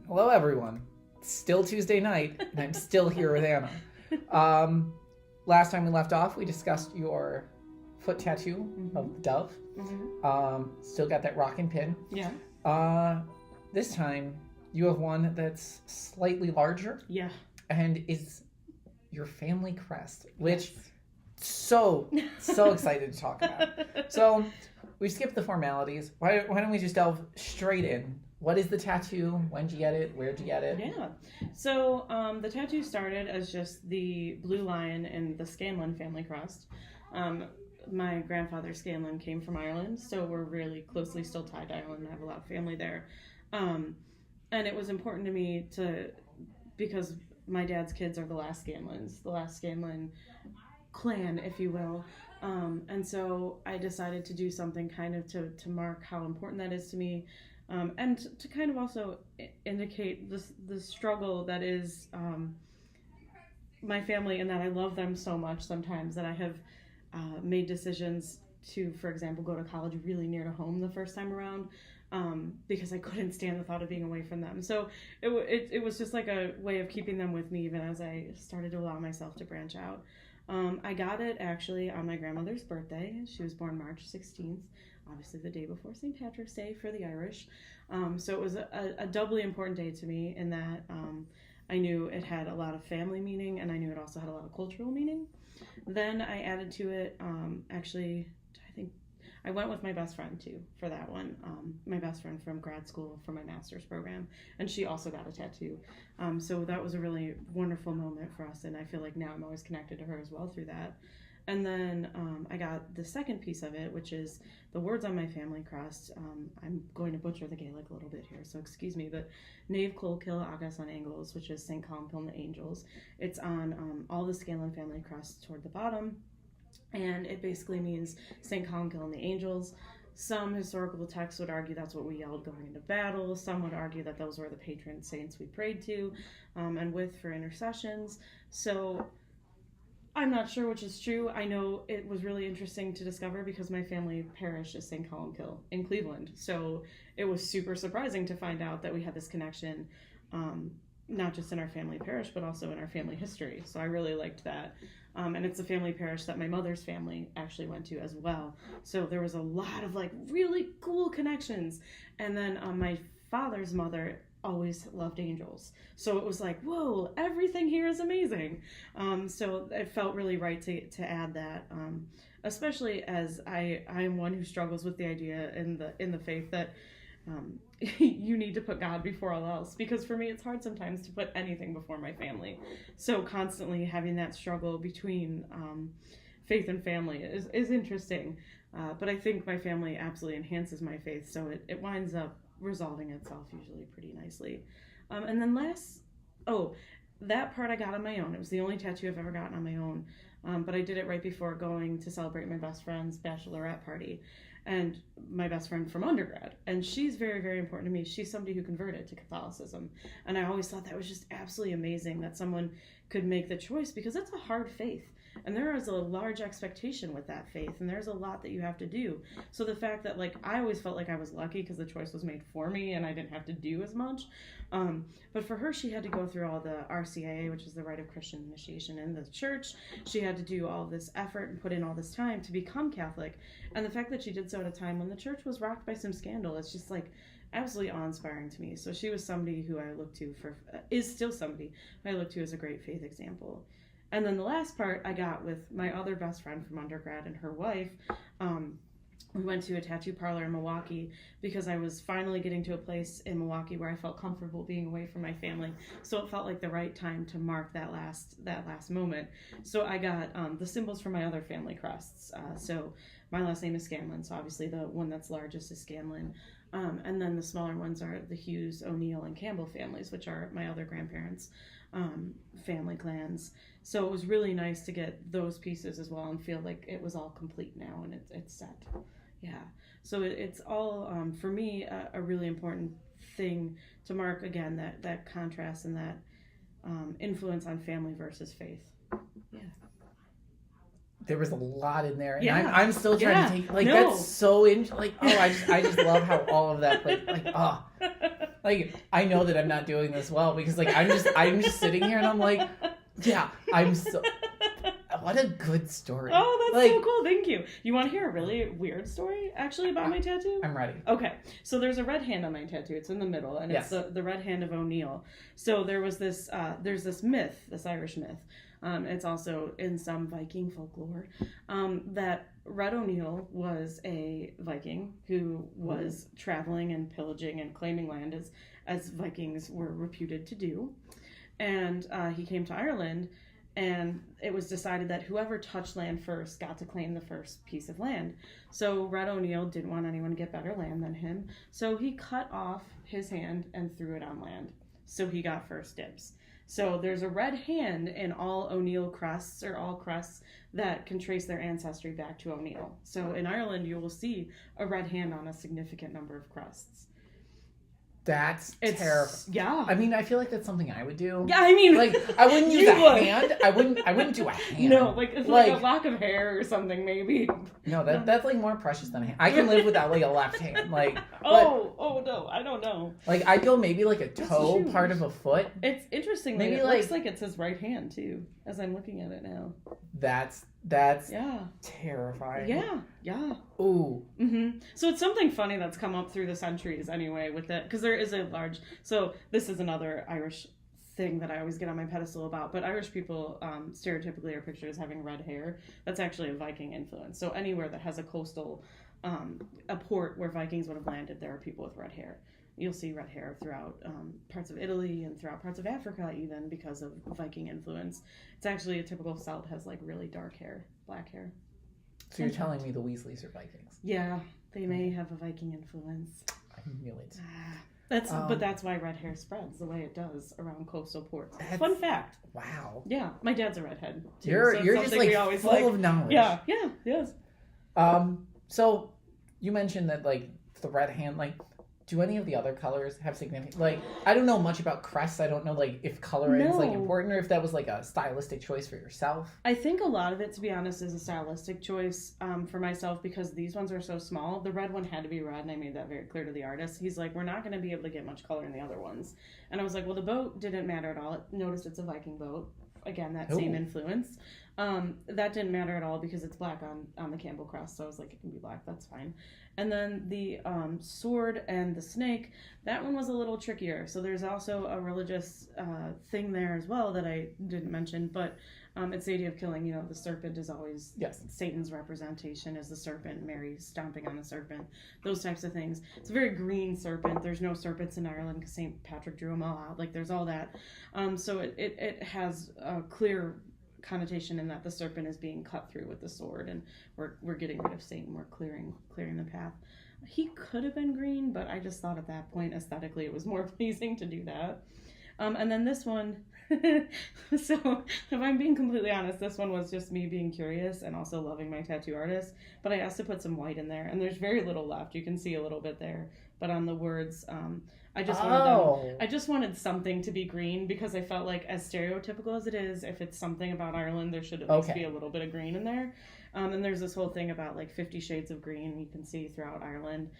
Hello, everyone. It's still Tuesday night, and I'm still here with Anna. Last time we left off, we discussed your foot tattoo of the dove. Still got that rockin' pin. Yeah. This time, you have one that's slightly larger. Yeah. And is your family crest, which so excited to talk about. So we skipped the formalities. Why don't we just delve straight in? What is the tattoo? When did you get it? Where did you get it? Yeah. So the tattoo started as just the blue lion and the Scanlon family crest. My grandfather Scanlon came from Ireland, so we're really closely still tied to Ireland. I have a lot of family there. And it was important to me because my dad's kids are the last Scanlon clan, if you will. And so I decided to do something kind of to mark how important that is to me. And to kind of also indicate the struggle that is my family, and that I love them so much sometimes that I have made decisions to, for example, go to college really near to home the first time around because I couldn't stand the thought of being away from them. So it was just like a way of keeping them with me even as I started to allow myself to branch out. I got it actually on my grandmother's birthday. She was born March 16th. Obviously the day before St. Patrick's Day for the Irish. So it was a doubly important day to me in that I knew it had a lot of family meaning, and I knew it also had a lot of cultural meaning. Then I added to it, actually, I think I went with my best friend too for that one. My best friend from grad school for my master's program, and she also got a tattoo. So that was a really wonderful moment for us, and I feel like now I'm always connected to her as well through that. And then I got the second piece of it, which is the words on my family crest. I'm going to butcher the Gaelic a little bit here, so excuse me, but Nave Colkill Agus on Angles, which is St. Columkill and the Angels. It's on all the Scanlon family crests toward the bottom, and it basically means St. Columkill and the Angels. Some historical texts would argue that's what we yelled going into battle. Some would argue that those were the patron saints we prayed to and with for intercessions. So I'm not sure which is true. I know it was really interesting to discover because my family parish is St. Columkill in Cleveland. So it was super surprising to find out that we had this connection, not just in our family parish, but also in our family history. So I really liked that. And it's a family parish that my mother's family actually went to as well. So there was a lot of like really cool connections. And then my father's mother always loved angels, so it was like, whoa, everything here is amazing. So it felt really right to add that, especially as I am one who struggles with the idea in the faith that you need to put God before all else, because for me it's hard sometimes to put anything before my family. So constantly having that struggle between faith and family is interesting, but I think my family absolutely enhances my faith, so it winds up resolving itself usually pretty nicely. And then that part I got on my own. It was the only tattoo I've ever gotten on my own, but I did it right before going to celebrate my best friend's bachelorette party, and my best friend from undergrad, and she's very, very important to me. She's somebody who converted to Catholicism, and I always thought that was just absolutely amazing that someone could make the choice, because that's a hard faith. And there is a large expectation with that faith, and there's a lot that you have to do. So the fact that, like, I always felt like I was lucky because the choice was made for me and I didn't have to do as much. But for her, she had to go through all the RCIA, which is the Rite of Christian Initiation in the church. She had to do all this effort and put in all this time to become Catholic. And the fact that she did so at a time when the church was rocked by some scandal, it's just like absolutely awe-inspiring to me. So she was somebody who I look to is still somebody who I look to as a great faith example. And then the last part I got with my other best friend from undergrad and her wife. We went to a tattoo parlor in Milwaukee because I was finally getting to a place in Milwaukee where I felt comfortable being away from my family. So it felt like the right time to mark that last moment. So I got the symbols for my other family crests. So my last name is Scanlon, so obviously the one that's largest is Scanlon. And then the smaller ones are the Hughes, O'Neill, and Campbell families, which are my other grandparents' family clans. So it was really nice to get those pieces as well and feel like it was all complete now and it's set. Yeah. So it's all, for me, a really important thing to mark, again, that contrast and that influence on family versus faith. Yeah. There was a lot in there, and Yeah. I'm still trying to take, like, that's so I just love how all of that played, like, like, I know that I'm not doing this well because, like, I'm just sitting here and I'm like, yeah, what a good story. Oh, that's so cool. Thank you. You want to hear a really weird story, actually, about my tattoo? I'm ready. Okay. So there's a red hand on my tattoo. It's in the middle, and it's the red hand of O'Neill. So there's this myth, this Irish myth. It's also in some Viking folklore, that Red O'Neill was a Viking who was traveling and pillaging and claiming land as Vikings were reputed to do. And he came to Ireland, and it was decided that whoever touched land first got to claim the first piece of land. So Red O'Neill didn't want anyone to get better land than him, so he cut off his hand and threw it on land. So he got first dibs. So there's a red hand in all O'Neill crests, or all crests that can trace their ancestry back to O'Neill. So in Ireland, you will see a red hand on a significant number of crests. That's terrible. Yeah. I mean, I feel like that's something I would do. Yeah, I mean, like, I wouldn't use a hand. I wouldn't do a hand. No, like a lock of hair or something, maybe. No, that's like more precious than a hand. I can live without like a left hand. Like, oh no, I don't know. Like, I'd go maybe like a toe part of a foot. It's interesting. Maybe it looks like it's his right hand too, as I'm looking at it now. That's terrifying. Yeah. Ooh. Mm-hmm. So it's something funny that's come up through the centuries anyway with it, because there is a large. So this is another Irish thing that I always get on my pedestal about. But Irish people stereotypically are pictured as having red hair. That's actually a Viking influence. So anywhere that has a coastal, a port where Vikings would have landed, there are people with red hair. You'll see red hair throughout parts of Italy and throughout parts of Africa, even because of Viking influence. It's actually a typical Celt has like really dark hair, black hair. So you're telling me the Weasleys are Vikings? Yeah, they may have a Viking influence. I knew it. But that's why red hair spreads the way it does around coastal ports. Fun fact. Wow. Yeah, my dad's a redhead too. You're just like full of knowledge. Yeah, yes. So you mentioned that like the red hand, like, do any of the other colors have significant, like, I don't know much about crests. I don't know, like, if coloring is, like, important, or if that was, like, a stylistic choice for yourself. I think a lot of it, to be honest, is a stylistic choice for myself, because these ones are so small. The red one had to be red, and I made that very clear to the artist. He's like, we're not going to be able to get much color in the other ones. And I was like, well, the boat didn't matter at all. Notice it's a Viking boat. Again, that same influence. That didn't matter at all because it's black on the Campbell crest, so I was like, it can be black, that's fine. And then the sword and the snake, that one was a little trickier. So there's also a religious thing there as well that I didn't mention, but it's the idea of killing. You know, the serpent is always Satan's representation is the serpent, Mary stomping on the serpent, those types of things. It's a very green serpent. There's no serpents in Ireland because St. Patrick drew them all out. Like, there's all that. So it has a clear connotation in that the serpent is being cut through with the sword, and we're getting rid of Satan. We're clearing the path. He could have been green, but I just thought at that point aesthetically it was more pleasing to do that. And then this one, so if I'm being completely honest, this one was just me being curious and also loving my tattoo artist. But I asked to put some white in there, and there's very little left. You can see a little bit there, but on the words, I just wanted something to be green, because I felt like, as stereotypical as it is, if it's something about Ireland, there should at least be a little bit of green in there. And there's this whole thing about like 50 shades of green you can see throughout Ireland.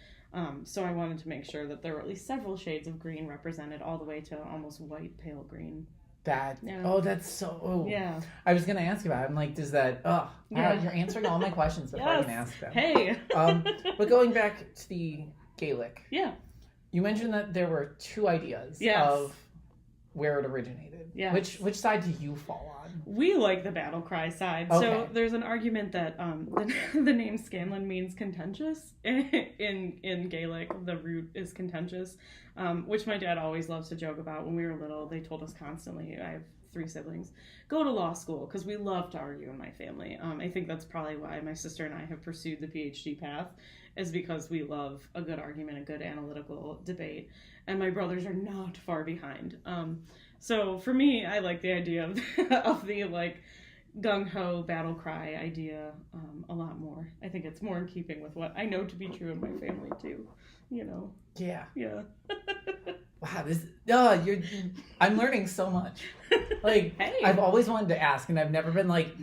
So I wanted to make sure that there were at least several shades of green represented, all the way to almost white, pale green. That's so. Yeah. I was gonna ask about it. I'm like, does that? You're answering all my questions before I can ask them. Hey. But going back to the Gaelic. Yeah. You mentioned that there were two ideas of where it originated. Yeah. Which side do you fall on? We like the battle cry side. Okay. So there's an argument that the name Scanlon means contentious. In Gaelic, the root is contentious, which my dad always loves to joke about. When we were little, they told us constantly, I have 3 siblings, go to law school, because we love to argue in my family. I think that's probably why my sister and I have pursued the PhD path, is because we love a good argument, a good analytical debate. And my brothers are not far behind. So for me, I like the idea of the like gung-ho battle cry idea a lot more. I think it's more in keeping with what I know to be true in my family too. You know. Yeah. Wow, I'm learning so much. Like, hey. I've always wanted to ask, and I've never been like,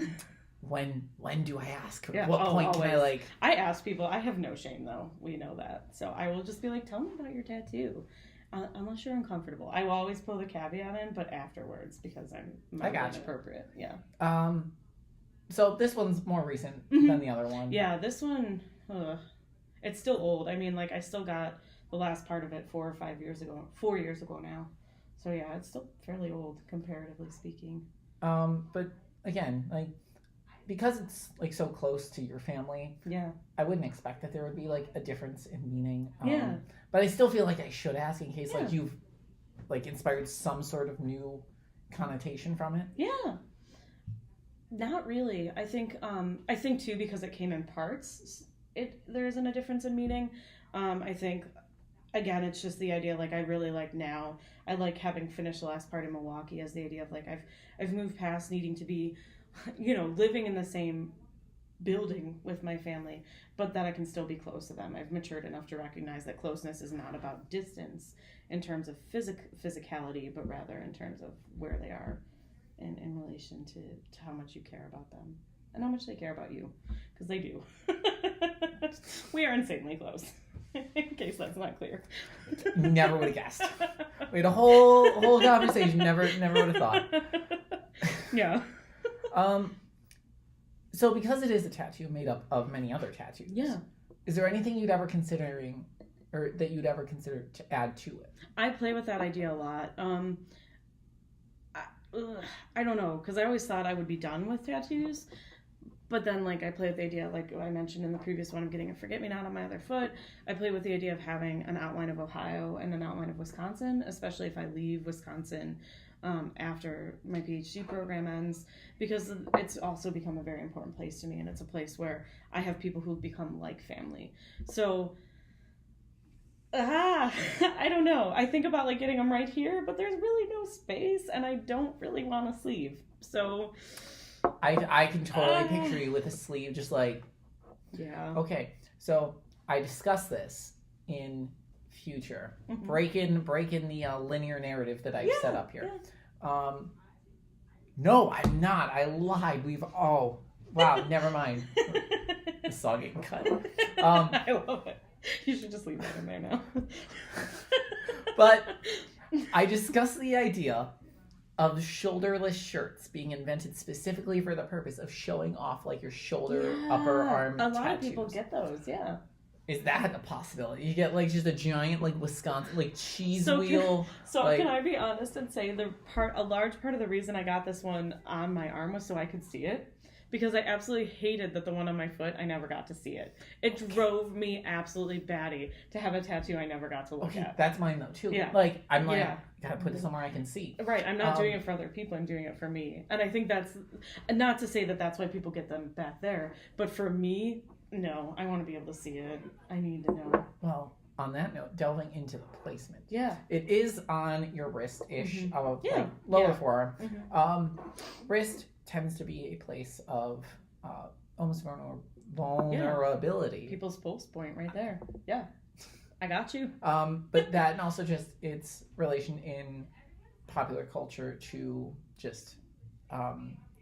when do I ask? What point always. Can I like? I ask people. I have no shame though. We know that. So I will just be like, tell me about your tattoo. unless you're uncomfortable. I will always pull the caveat in, but afterwards, because I got you. inappropriate. Yeah. So this one's more recent Mhm. than the other one. Yeah, this one, it's still old. I mean, like, I still got the last part of it 4 or 5 years ago. 4 years ago now. So yeah, it's still fairly old, comparatively speaking. But again, like, because it's like so close to your family, Yeah. I wouldn't expect that there would be like a difference in meaning. Yeah. But I still feel like I should ask in case like Yeah. you've like inspired some sort of new connotation from it. Yeah. Not really. I think too, because it came in parts, there isn't a difference in meaning. I think, again, it's just the idea, like, I really like now, I like having finished the last part in Milwaukee as the idea of, like, I've moved past needing to be, living in the same building with my family, but that I can still be close to them. I've matured enough to recognize that closeness is not about distance in terms of physicality, but rather in terms of where they are in relation to how much you care about them and how much they care about you, because they do. We are insanely close. In case that's not clear. Never would have guessed. We had a whole conversation. Never would have thought. Yeah. So because it is a tattoo made up of many other tattoos, Yeah. is there anything you'd ever consider to add to it? I play with that idea a lot. I don't know, because I always thought I would be done with tattoos. But then, like, I play with the idea, like I mentioned in the previous one, of getting a forget-me-not on my other foot. I play with the idea of having an outline of Ohio and an outline of Wisconsin, especially if I leave Wisconsin after my PhD program ends, because it's also become a very important place to me, and it's a place where I have people who've become like family. So, I don't know. I think about, like, getting them right here, but there's really no space, and I don't really want a sleeve. So... I can totally picture you with a sleeve, just like, yeah. Okay, so I discussed this in future. Mm-hmm. Breaking the linear narrative that I've set up here. Yeah. No, I'm not. I lied. Wow, never mind. The saw getting cut. I love it. You should just leave that in there now. But I discussed the idea of shoulderless shirts being invented specifically for the purpose of showing off, like, your shoulder, upper arm tattoos. A lot of people get those, yeah. Is that a possibility? You get, like, just a giant, like, Wisconsin, like, cheese wheel. Can I be honest and say a large part of the reason I got this one on my arm was so I could see it? Because I absolutely hated that the one on my foot, I never got to see it. It drove me absolutely batty to have a tattoo I never got to look at. That's mine, though, too. Yeah. Like, I'm like, gotta put it somewhere I can see. Right, I'm not doing it for other people, I'm doing it for me. And I think that's, not to say that that's why people get them back there, but for me, no, I want to be able to see it. I need to know. Well, on that note, delving into the placement. Yeah. It is on your wrist-ish, Mm-hmm. like, lower forearm. Mm-hmm. Wrist tends to be a place of almost vulnerability. Yeah. People's pulse point right there. Yeah. I got you. But that, and also just its relation in popular culture to just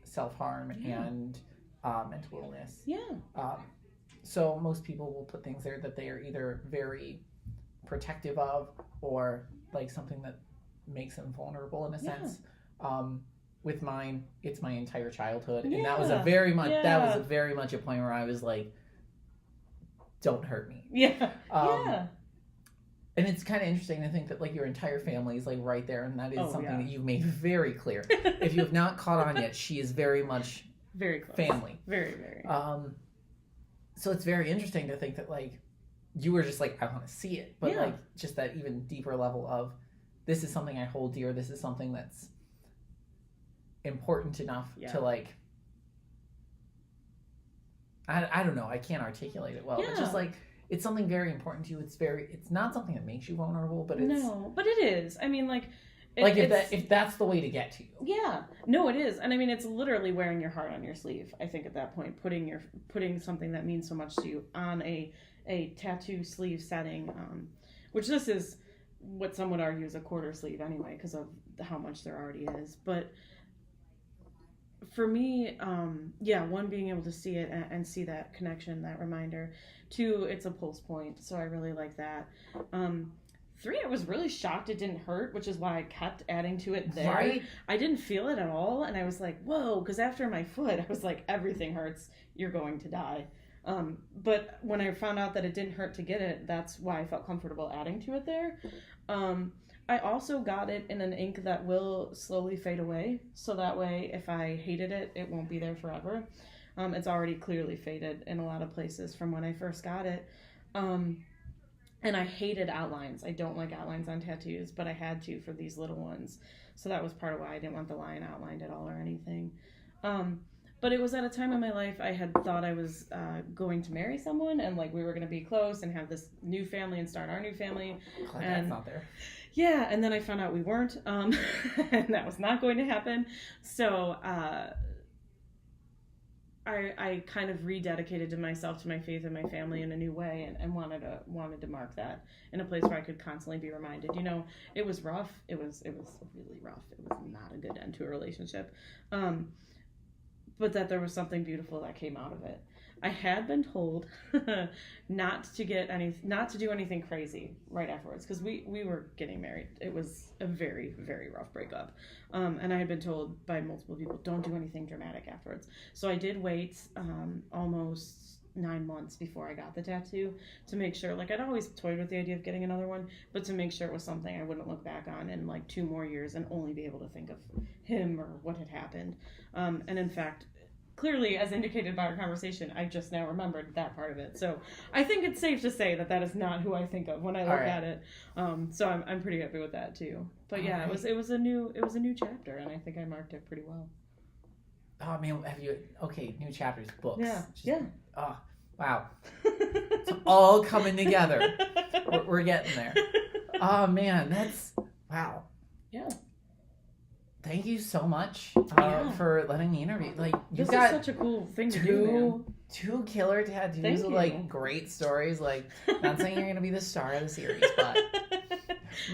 self-harm and mental illness. Yeah. So most people will put things there that they are either very protective of, or like something that makes them vulnerable in a sense. With mine, it's my entire childhood, and that was a very much a point where I was like, "Don't hurt me." Yeah. And it's kind of interesting to think that, like, your entire family is, like, right there, and that is something that you've made very clear. If you have not caught on yet, she is very much very close. Family. Very, very. So it's very interesting to think that, like, you were just like, I want to see it, but like, just that even deeper level of, this is something I hold dear. This is something that's important enough to, like, I don't know. I can't articulate it well. But just like, it's something very important to you. It's not something that makes you vulnerable, but it's... No, but it is. I mean, like... if that's the way to get to you. Yeah. No, it is. And I mean, it's literally wearing your heart on your sleeve, I think, at that point. Putting something that means so much to you on a tattoo sleeve setting, which this is what some would argue is a quarter sleeve anyway, because of how much there already is. But for me, one, being able to see it and see that connection, that reminder. 2, it's a pulse point, so I really like that. 3, I was really shocked it didn't hurt, which is why I kept adding to it there. Right? I didn't feel it at all, and I was like, whoa, because after my foot, I was like, everything hurts. You're going to die. But when I found out that it didn't hurt to get it, that's why I felt comfortable adding to it there. I also got it in an ink that will slowly fade away, so that way if I hated it, it won't be there forever. It's already clearly faded in a lot of places from when I first got it. And I hated outlines. I don't like outlines on tattoos, but I had to for these little ones. So that was part of why I didn't want the lion outlined at all or anything. But it was at a time in my life I had thought I was going to marry someone, and like we were going to be close and have this new family and start our new family. Glad And that's not there. yeah, and then I found out we weren't, and that was not going to happen. So I kind of rededicated to myself, to my faith and my family in a new way, and wanted to mark that in a place where I could constantly be reminded. You know, it was rough. It was really rough. It was not a good end to a relationship, but that there was something beautiful that came out of it. I had been told not to do anything crazy right afterwards, because we were getting married. It was a very, very rough breakup. And I had been told by multiple people, don't do anything dramatic afterwards. So I did wait almost 9 months before I got the tattoo to make sure, like I'd always toyed with the idea of getting another one, but to make sure it was something I wouldn't look back on in like 2 more years and only be able to think of him or what had happened. And in fact, clearly, as indicated by our conversation, I just now remembered that part of it. So I think it's safe to say that is not who I think of when I look at it. So I'm pretty happy with that too. But yeah, it was a new chapter, and I think I marked it pretty well. Oh man, new chapters, books. Yeah. Oh, wow. It's all coming together. We're getting there. Oh man, that's wow. Yeah. Thank you so much for letting me interview. Like this got is such a cool thing to do. Two killer tattoos with like great stories. Like, not saying you're gonna be the star of the series, but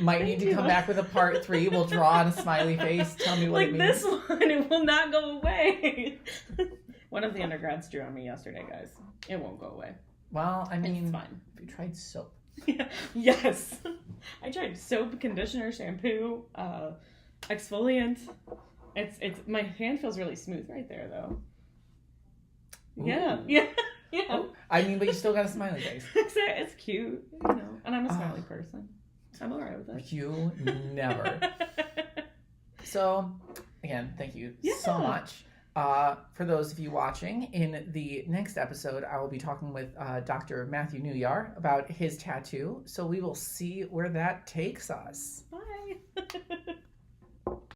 might need to come back with a part 3. We'll draw on a smiley face. Tell me what it means. Like this one, it will not go away. One of the undergrads drew on me yesterday, guys. It won't go away. Well, I mean, it's fine. Have you tried soap? Yeah. Yes, I tried soap, conditioner, shampoo. Exfoliant. It's my hand feels really smooth right there though. Ooh. Yeah. Oh, I mean, but you still got a smiley face. It's cute, you know. And I'm a smiley person. I'm alright with it. You never. So, again, thank you so much. For those of you watching, in the next episode, I will be talking with Dr. Matthew Newyar about his tattoo. So we will see where that takes us. Bye.